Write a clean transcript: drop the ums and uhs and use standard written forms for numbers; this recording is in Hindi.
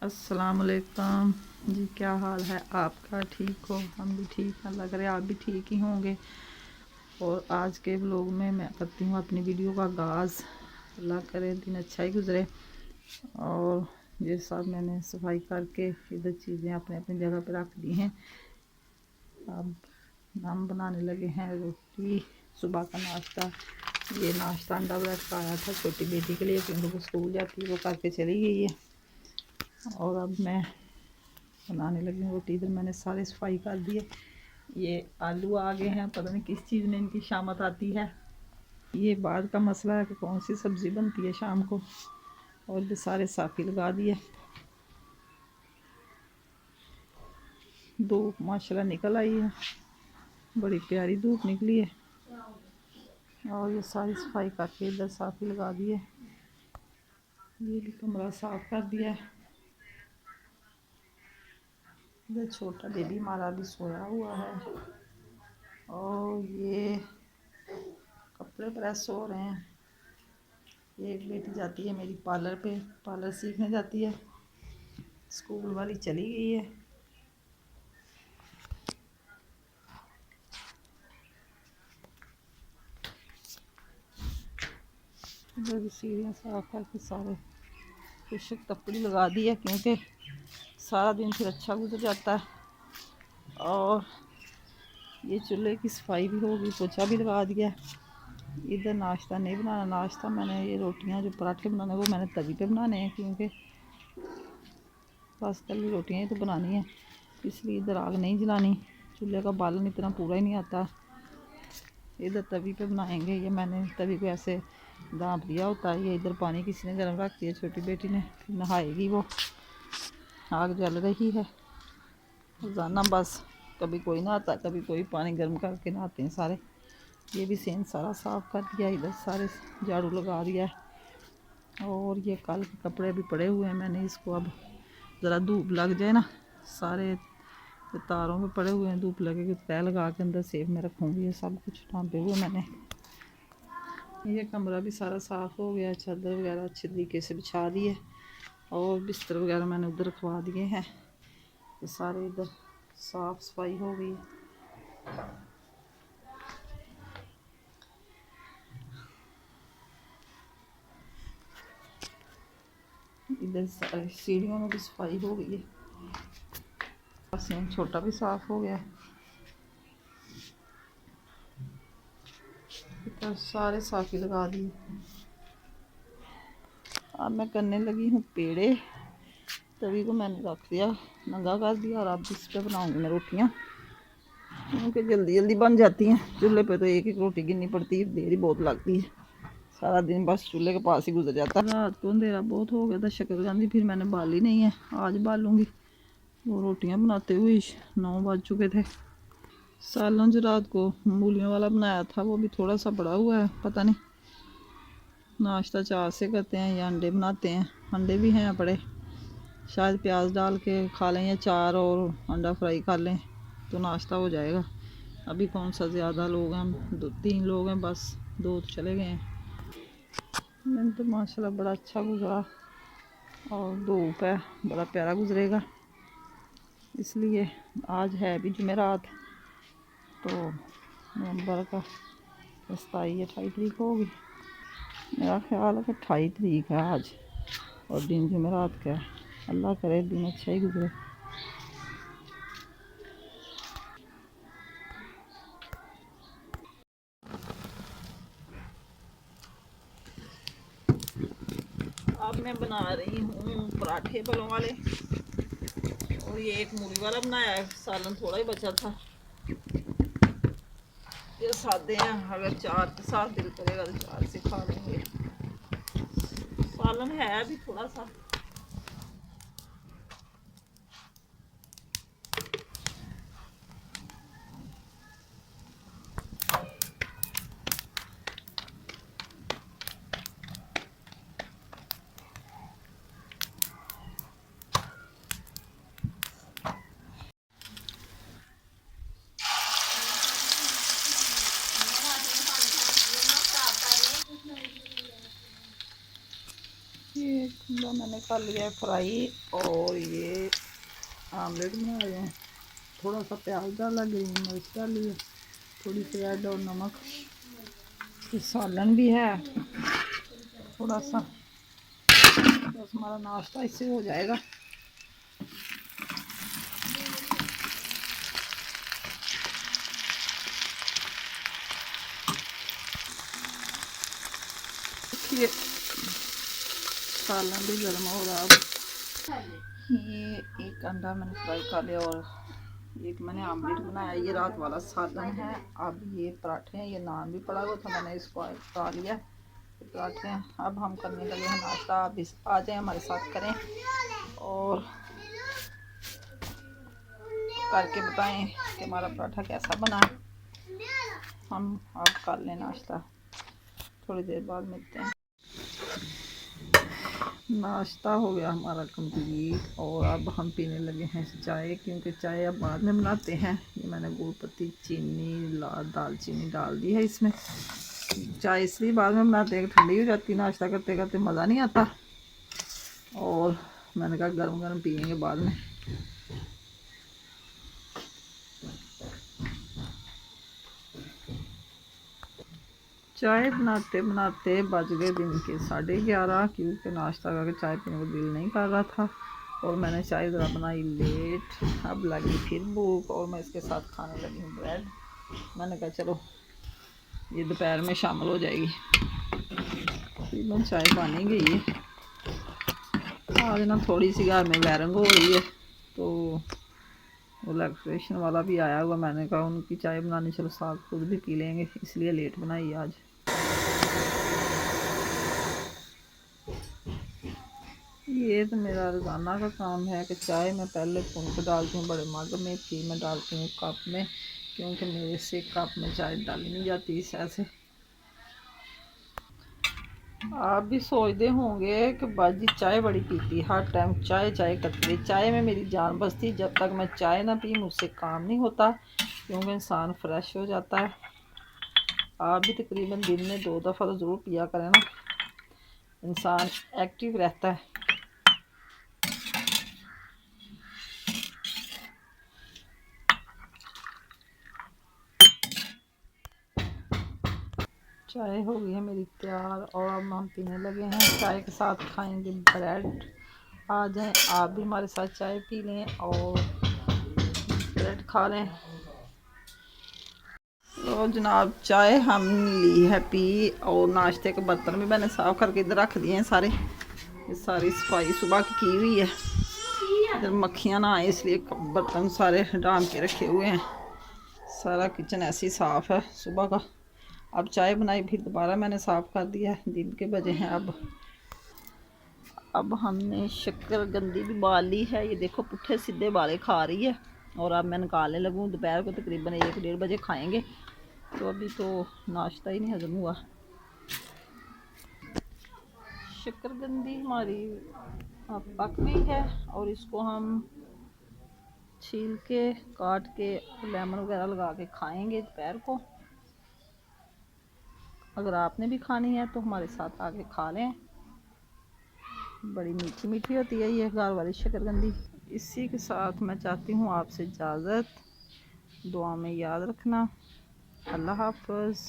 अस्सलामुअलैकुम जी, क्या हाल है आपका? ठीक हो? हम भी ठीक हैं, लग रहा है आप भी ठीक ही होंगे। और आज के व्लॉग में मैं करती हूँ अपनी वीडियो का आगाज़। अल्लाह करे दिन अच्छा ही गुजरे। और ये सब मैंने सफाई करके इधर चीज़ें अपने अपनी जगह पर रख दी हैं। अब हम बनाने लगे हैं रोटी, सुबह का नाश्ता। ये नाश्ता अंडा ब्रेड का आया था छोटी बेटी के लिए, क्योंकि वो स्कूल जाती है, वो करके चली गई है। और अब मैं बनाने लगी हूँ रोटी। इधर मैंने सारे सफाई कर दिए। ये आलू आ गए हैं, पता नहीं किस चीज़ में इनकी शामत आती है। ये बाद का मसला है कि कौन सी सब्ज़ी बनती है शाम को। और ये सारे साफ़ी लगा दिए। धूप माशाल्लाह निकल आई है, बड़ी प्यारी धूप निकली है। और ये सारी सफाई करके इधर साफ़ी लगा दिए। ये भी कमरा साफ़ कर दिया है। इधर छोटा बेबी हमारा भी सोया हुआ है। और ये कपड़े प्रेस हो रहे हैं। एक बेटी जाती है मेरी पार्लर पे, पार्लर सीखने जाती है। स्कूल वाली चली गई है। इधर भी सीढ़ियाँ साफ करके सारे खुशक तपड़ी लगा दी है, क्योंकि सारा दिन फिर अच्छा गुजर जाता है। और ये चूल्हे की सफाई भी होगी, पोछा भी लगा दिया है। इधर नाश्ता नहीं बनाना। नाश्ता मैंने ये रोटियां जो पराठे बनाने वो मैंने तवी पे बनाने हैं, क्योंकि बस कल रोटियां ही तो बनानी है, इसलिए इधर आग नहीं जलानी। चूल्हे का बालन इतना पूरा ही नहीं आता। इधर तवी पे बनाएंगे। ये मैंने तवी को ऐसे दांप दिया होता है। ये इधर पानी किसी ने गर्म रख दिया, छोटी बेटी ने, फिर नहाएगी वो। आग जल रही है। रोज़ाना बस कभी कोई नहाता, कभी कोई पानी गर्म करके नहाते हैं सारे। ये भी सेन सारा साफ़ कर दिया, इधर सारे झाड़ू लगा दिया है। और ये कल के कपड़े भी पड़े हुए हैं। मैंने इसको अब ज़रा धूप लग जाए ना, सारे तारों में पड़े हुए हैं, धूप लगेगी तो तय लगा के अंदर सेफ में रखूँगी। ये सब कुछ टाँपे हुए मैंने। ये कमरा भी सारा साफ़ हो गया, चादर वगैरह अच्छे तरीके से बिछा दी है। और बिस्तर वगैरह मैंने उधर रखवा दिए हैं। ये सारे इधर साफ़ सफाई हो गई है। इधर सारी सीढ़ियों में भी सफाई हो गई है। सीन छोटा भी साफ़ हो गया है। इधर सारे साफ़ी लगा दिए। अब मैं करने लगी हूँ पेड़े। तभी को मैंने रख दिया, नंगा कर दिया। और अब इस पर बनाऊँगी मैं रोटियाँ, क्योंकि जल्दी जल्दी बन जाती हैं। चूल्हे पे तो एक एक रोटी गिननी पड़ती है, देर ही बहुत लगती है। सारा दिन बस चूल्हे के पास ही गुजर जाता है। रात को अंधेरा बहुत हो गया था, शक्कर गांधी फिर मैंने बाली नहीं है, आज बालूँगी। वो रोटियां बनाते हुए 9 बज चुके थे। सालन जो रात को मूलियों वाला बनाया था वो भी थोड़ा सा पड़ा हुआ है, पता नहीं नाश्ता चार से करते हैं या अंडे बनाते हैं। अंडे भी हैं पड़े, शायद प्याज डाल के खा लें या चार और अंडा फ्राई कर लें तो नाश्ता हो जाएगा। अभी कौन सा ज़्यादा लोग हैं, हम 2-3 लोग हैं बस, 2 तो चले गए हैं। मैंने तो माशाल्लाह बड़ा अच्छा गुजरा। और धूप है, बड़ा प्यारा गुजरेगा। इसलिए आज है भी जुमेरात, तो नवंबर का 27-28 तारीख होगी। मेरा ख्याल है कि 28 तारीख है आज, और दिन जुमेरात का है। अल्लाह करे दिन अच्छा ही गुजरे। अब मैं बना रही हूँ पराठे फलों वाले। और ये एक मूली वाला बनाया है, सालन थोड़ा ही बचा था। ये सादे हैं, अगर चार के साथ दिल करेगा तो चार से खा लेंगे। सालन है अभी थोड़ा सा। ये मैंने कर लिया है फ्राई और ये आमलेट बना रहे हैं। थोड़ा सा प्याज डाला, ग्रीन मिर्च डाली है, थोड़ी सी रेड और नमक, फिर सालन भी है थोड़ा सा। बस हमारा नाश्ता इससे हो जाएगा। ये सालन भी गर्म हो रहा है। ये एक अंडा मैंने फ्राई कर लिया और एक मैंने आमलेट बनाया। ये रात वाला सालन है। अब ये पराठे हैं, ये नान भी पड़ा हुआ था, मैंने इसको खा लिया। पराठे हैं। अब हम करने लगे हैं नाश्ता। आप इस आ जाएं हमारे साथ करें और करके बताएं कि हमारा पराठा कैसा बना। हम अब कर लें नाश्ता, थोड़ी देर बाद मिलते हैं। नाश्ता हो गया हमारा कंप्लीट और अब हम पीने लगे हैं चाय, क्योंकि चाय अब बाद में बनाते हैं। ये मैंने गुड़ पत्ती, चीनी, दालचीनी डाल दी है इसमें। चाय इसलिए बाद में बनाते हैं कि ठंडी हो जाती है, नाश्ता करते करते मज़ा नहीं आता। और मैंने कहा गरम गरम पियेंगे बाद में। चाय बनाते बनाते बज गए दिन के 11:30, क्योंकि नाश्ता करके चाय पीने को दिल नहीं कर रहा था और मैंने चाय ज़रा बनाई लेट। अब लगी फिर भूख और मैं इसके साथ खाने लगी हूँ ब्रेड। मैंने कहा चलो ये दोपहर में शामिल हो जाएगी। मैं चाय पानी गई है आज ना, थोड़ी सी घर में वायरिंग हो रही है तो इलेक्ट्रिशियन वाला भी आया हुआ। मैंने कहा उनकी चाय बनानी, चलो साथ खुद भी पी लेंगे, इसलिए लेट बनाई आज। ये तो मेरा रोज़ाना का काम है कि चाय मैं पहले भून के डालती हूँ बड़े मग में, फिर मैं डालती हूँ कप में, क्योंकि मेरे से कप में चाय डाली नहीं जाती इस ऐसे। आप भी सोचते होंगे कि बाजी चाय बड़ी पीती, हर टाइम चाय चाय करती है। चाय में मेरी जान बसती, जब तक मैं चाय ना पी मुझसे काम नहीं होता, क्योंकि इंसान फ्रेश हो जाता है। आप भी तकरीबन दिन में 2 दफ़ा तो ज़रूर पिया करें ना, इंसान एक्टिव रहता है। चाय हो गई है मेरी तैयार और अब हम पीने लगे हैं। चाय के साथ खाएंगे ब्रेड। आ जाएं आप भी हमारे साथ चाय पी लें और ब्रेड खा लें। तो जनाब चाय हम ली है पी और नाश्ते के बर्तन भी मैंने साफ़ करके इधर रख दिए हैं सारे। ये सारी सफाई सुबह की हुई है। इधर मक्खियाँ ना आए इसलिए बर्तन सारे डाम के रखे हुए हैं। सारा किचन ऐसे ही साफ़ है सुबह का। अब चाय बनाई फिर दोबारा मैंने साफ़ कर दिया है। दिन के बजे हैं अब हमने शक्करकंदी भी बाल ली है। ये देखो पुट्ठे सीधे बाले खा रही है और अब मैं निकालने लगूँ। दोपहर को तकरीबन 1-1:30 बजे खाएंगे, तो अभी तो नाश्ता ही नहीं हजम हुआ। शक्करकंदी हमारी पक गई है और इसको हम छील के काट के लेमन वगैरह लगा के खाएंगे दोपहर को। अगर आपने भी खानी है तो हमारे साथ आके खा लें। बड़ी मीठी मीठी होती है ये घर वाली शक्करकंदी। इसी के साथ मैं चाहती हूँ आपसे इजाज़त। दुआ में याद रखना। अल्लाह हाफ़िज़।